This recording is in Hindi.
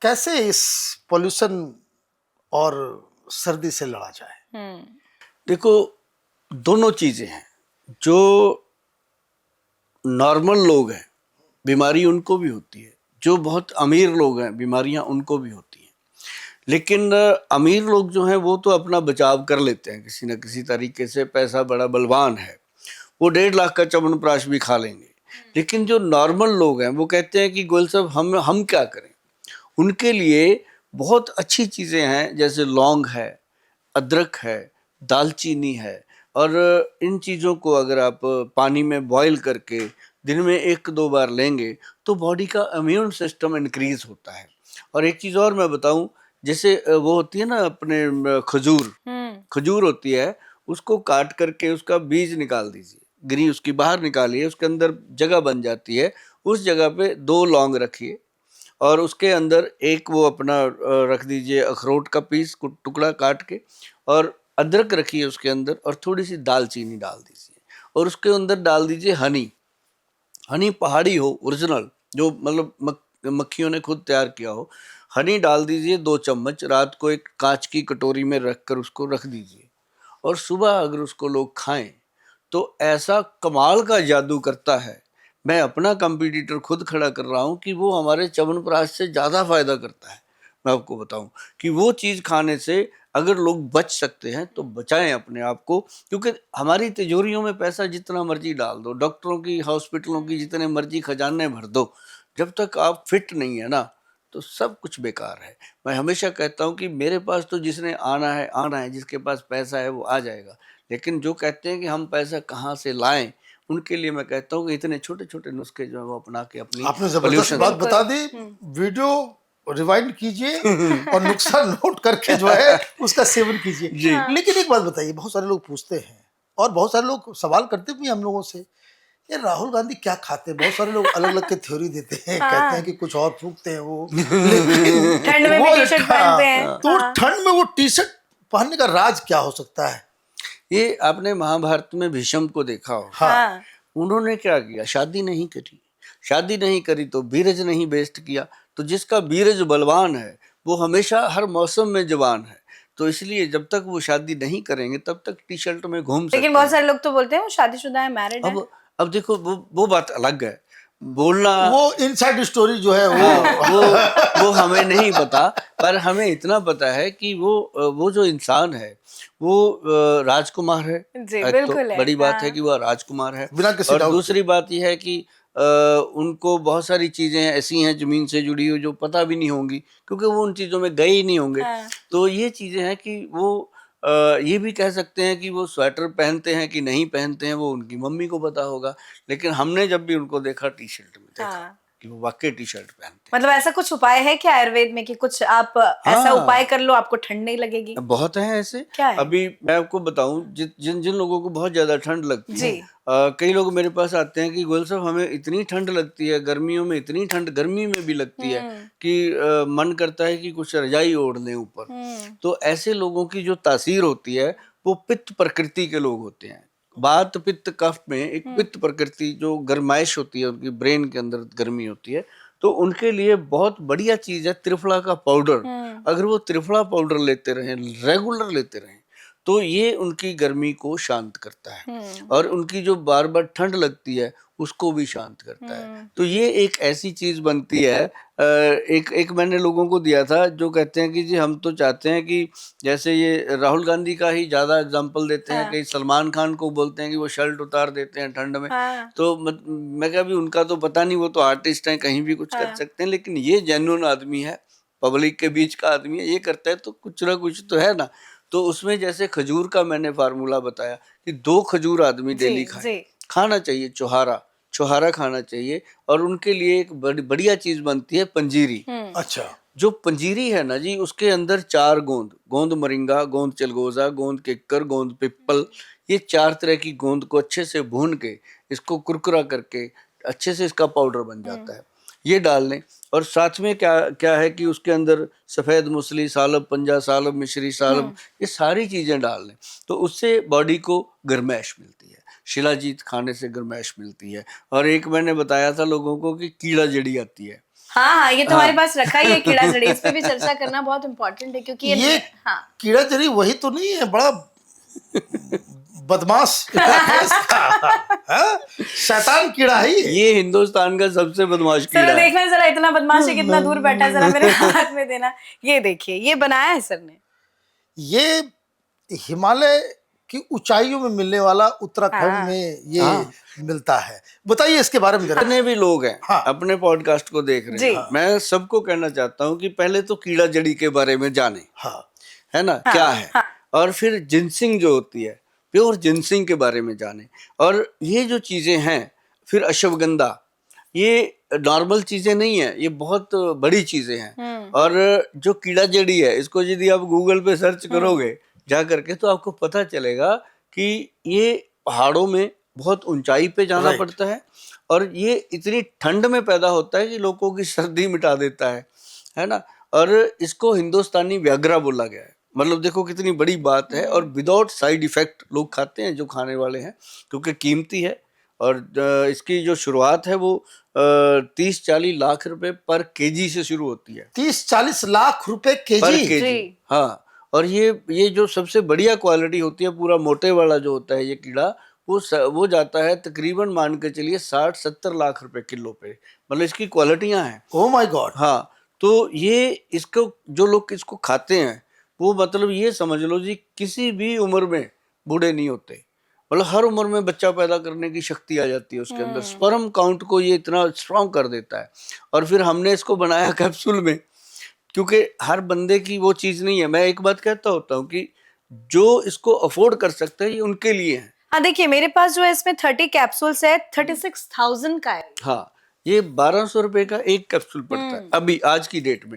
कैसे इस पोल्यूशन और सर्दी से लड़ा जाए? देखो, दोनों चीजें हैं। जो नॉर्मल लोग हैं बीमारी उनको भी होती है, जो बहुत अमीर लोग हैं बीमारियां उनको भी होती हैं। लेकिन अमीर लोग जो हैं वो तो अपना बचाव कर लेते हैं किसी न किसी तरीके से, पैसा बड़ा बलवान है, वो 1.5 लाख का च्यवनप्राश भी खा लेंगे। लेकिन जो नॉर्मल लोग हैं वो कहते हैं कि गोयल साहब हम क्या करें। उनके लिए बहुत अच्छी चीज़ें हैं, जैसे लौंग है, अदरक है, दालचीनी है, और इन चीज़ों को अगर आप पानी में बॉईल करके दिन में 1-2 बार लेंगे तो बॉडी का इम्यून सिस्टम इंक्रीज होता है। और एक चीज़ और मैं बताऊं, जैसे वो होती है ना अपने खजूर होती है, उसको काट करके उसका बीज निकाल दीजिए, गिरी उसकी बाहर निकालिए, उसके अंदर जगह बन जाती है, उस जगह पे 2 लौंग रखिए और उसके अंदर एक वो अपना रख दीजिए अखरोट का पीस टुकड़ा काट के, और अदरक रखिए उसके अंदर, और थोड़ी सी दालचीनी डाल दीजिए, और उसके अंदर डाल दीजिए हनी पहाड़ी हो ओरिजिनल, जो मतलब मक्खियों ने खुद तैयार किया हो। हनी डाल दीजिए 2 चम्मच, रात को एक कांच की कटोरी में रख कर उसको रख दीजिए, और सुबह अगर उसको लोग खाएं तो ऐसा कमाल का जादू करता है। मैं अपना कंपटीटर खुद खड़ा कर रहा हूँ कि वो हमारे च्यवनप्राश से ज़्यादा फायदा करता है। मैं आपको बताऊं कि वो चीज़ खाने से अगर लोग बच सकते हैं तो बचाएं अपने आप को, क्योंकि हमारी तिजोरियों में पैसा जितना मर्जी डाल दो, डॉक्टरों की हॉस्पिटलों की जितने मर्जी खजाने भर दो, जब तक आप फिट नहीं है ना तो सब कुछ बेकार है। मैं हमेशा कहता हूँ कि मेरे पास तो जिसने आना है, जिसके पास पैसा है वो आ जाएगा। लेकिन जो कहते हैं कि हम पैसा कहाँ से लाएं, उनके लिए मैं कहता हूँ कि इतने छोटे छोटे नुस्खे जो है वो अपना के अपनी आपने जबरदस्त पोल्यूशन बात बता दी। वीडियो रिवाइंड कीजिए और नुस्खा नोट करके जो है उसका सेवन कीजिए। जी। लेकिन एक बात बताइए, बहुत सारे लोग पूछते हैं और बहुत सारे लोग सवाल करते भी हम लोगों से, ये राहुल गांधी क्या खाते हैं? बहुत सारे लोग अलग अलग के थ्योरी देते हैं, कहते हैं कि कुछ और फूकते हैं वो, लेकिन ठंड में भी टी शर्ट पहनते हैं। तो ठंड में वो टी शर्ट पहनने का राज क्या हो सकता है? ये आपने महाभारत में भीष्म को देखा हो। हाँ। उन्होंने क्या किया, शादी नहीं करी। शादी नहीं करी तो बीरज नहीं बेस्ट किया। तो जिसका बीरज बलवान है वो हमेशा हर मौसम में जवान है, तो इसलिए जब तक वो शादी नहीं करेंगे तब तक टी शर्ट में घूम सकते हैं। लेकिन बहुत सारे लोग तो बोलते हैं वो शादीशुदा है, मैरिड है। अब देखो वो बात अलग है, बोलना वो इनसाइड स्टोरी जो है वो हमें नहीं पता, पर हमें इतना पता है कि वो जो इंसान है वो राजकुमार है। जी, एक बिल्कुल तो है, बड़ी बात हाँ। है कि वह राजकुमार है, बिना किसी और डाउट दूसरी बात यह है कि उनको बहुत सारी चीजें ऐसी हैं जमीन से जुड़ी हुई जो पता भी नहीं होंगी, क्योंकि वो उन चीजों में गए ही नहीं होंगे। हाँ। तो ये चीजें हैं कि वो ये भी कह सकते हैं कि वो स्वेटर पहनते हैं कि नहीं पहनते हैं वो उनकी मम्मी को पता होगा, लेकिन हमने जब भी उनको देखा टी शर्ट में देखा हाँ। कि वो वाकई टी शर्ट पहनते हैं। मतलब ऐसा कुछ उपाय है क्या आयुर्वेद में कि कुछ आप ऐसा उपाय कर लो आपको ठंड नहीं लगेगी? बहुत है ऐसे। क्या है? अभी मैं आपको बताऊं, जिन जिन लोगों को बहुत ज्यादा ठंड लगती है, कई लोग मेरे पास आते हैं कि गोयल साहब हमें इतनी ठंड लगती है, गर्मियों में इतनी ठंड, गर्मी में भी लगती है कि मन करता है कि कुछ रजाई ओढ़ लें ऊपर। तो ऐसे लोगों की जो तासीर होती है वो पित्त प्रकृति के लोग होते हैं। वात पित्त कफ में एक पित्त प्रकृति जो गर्माइश होती है, उनकी ब्रेन के अंदर गर्मी होती है, तो उनके लिए बहुत बढ़िया चीज है त्रिफला का पाउडर। अगर वो त्रिफला पाउडर लेते रहें, रेगुलर लेते रहें, तो ये उनकी गर्मी को शांत करता है, और उनकी जो बार बार ठंड लगती है उसको भी शांत करता है। तो ये एक ऐसी चीज बनती है। एक मैंने लोगों को दिया था जो कहते हैं कि जी हम तो चाहते हैं कि जैसे ये राहुल गांधी का ही ज्यादा एग्जांपल देते हैं, कि सलमान खान को बोलते हैं कि वो शर्ट उतार देते हैं ठंड में। तो मैं कहा भी उनका तो पता नहीं, वो तो आर्टिस्ट हैं, कहीं भी कुछ कर सकते हैं, लेकिन ये जेन्युइन आदमी है, पब्लिक के बीच का आदमी है, ये करता है तो कुछ ना कुछ तो है ना। तो उसमें जैसे खजूर का मैंने फार्मूला बताया कि 2 खजूर आदमी डेली खाए, खाना चाहिए चौहारा खाना चाहिए। और उनके लिए एक बढ़िया चीज बनती है पंजीरी। अच्छा। जो पंजीरी है ना जी, उसके अंदर 4 गोंद मोरिंगा, गोंद चिलगोजा, गोंद केकर, गोंद पिप्पल, ये 4 तरह की गोंद को अच्छे से भून के इसको कुरकुरा करके अच्छे से इसका पाउडर बन जाता है, ये डाल लें। और साथ में क्या क्या है कि उसके अंदर सफ़ेद मूसली, सालब पंजा, सालब मिश्री, सालब, ये सारी चीज़ें डाल लें, तो उससे बॉडी को गर्माइश मिलती है। शिलाजीत खाने से गर्माइश मिलती है। और एक मैंने बताया था लोगों को कि कीड़ा जड़ी आती है, हाँ हाँ, ये तुम्हारे पास रखा ही है कीड़ा जड़ी, इस पे भी चर्चा करना बहुत इम्पोर्टेंट है क्योंकि ये हाँ कीड़ा जड़ी वही तो नहीं है, बड़ा बदमाश है इसका, हाँ? शैतान कीड़ा है ये हिंदुस्तान का सबसे बदमाश कीड़ा सर है। देखना जरा, इतना बदमाश है, कितना दूर बैठा है, जरा मेरे हाथ में देना। ये देखिए, ये बनाया है सर ने। ये हिमालय की ऊंचाइयों में मिलने वाला, उत्तराखंड हाँ। में ये हाँ। मिलता है। बताइए इसके बारे में जरा। जितने भी लोग हैं हाँ। अपने पॉडकास्ट को देख रहे जी। हैं, मैं सबको कहना चाहता हूँ कि पहले तो कीड़ा जड़ी के बारे में जाने, हाँ, है ना, क्या है, और फिर जिनसिंग जो होती है, प्योर जिनसिंग के बारे में जाने। और ये जो चीजें हैं, फिर अश्वगंधा, ये नॉर्मल चीजें नहीं है, ये बहुत बड़ी चीजें हैं। और जो कीड़ा जड़ी है, इसको यदि आप गूगल पे सर्च करोगे जा करके, तो आपको पता चलेगा कि ये पहाड़ों में बहुत ऊंचाई पे जाना Right. पड़ता है, और ये इतनी ठंड में पैदा होता है कि लोगों की सर्दी मिटा देता है ना। और इसको हिंदुस्तानी व्याघ्रा बोला गया है। मतलब देखो कितनी बड़ी बात है। और विदाउट साइड इफेक्ट लोग खाते हैं, जो खाने वाले हैं, क्योंकि कीमती है। और इसकी जो शुरुआत है वो 30-40 लाख रुपए पर केजी से शुरू होती है। 30-40 लाख रुपए पर केजी। केजी, जी। हाँ। और ये जो सबसे बढ़िया क्वालिटी होती है, पूरा मोटे वाला जो होता है ये कीड़ा, वो जाता है तकरीबन, मान के चलिए 60-70 लाख रुपए किलो पे। मतलब इसकी क्वालिटियां हैं। Oh my God. हाँ, तो ये इसको जो लोग इसको खाते हैं, वो मतलब ये समझ लो जी, किसी भी उम्र में बूढ़े नहीं होते। मतलब हर उम्र में बच्चा पैदा करने की शक्ति आ जाती है उसके अंदर। स्पर्म काउंट को ये इतना स्ट्रांग कर देता है। और फिर हमने इसको बनाया कैप्सूल में, क्योंकि हर बंदे की वो चीज नहीं है। मैं एक बात कहता होता हूँ कि जो इसको अफोर्ड कर सकते हैं, ये उनके लिए है। हाँ देखिए, मेरे पास जो है इसमें 30 कैप्सूल्स है, 36,000 का है। हाँ, ये 1200 रुपए का एक कैप्सूल पड़ता है अभी आज की डेट में।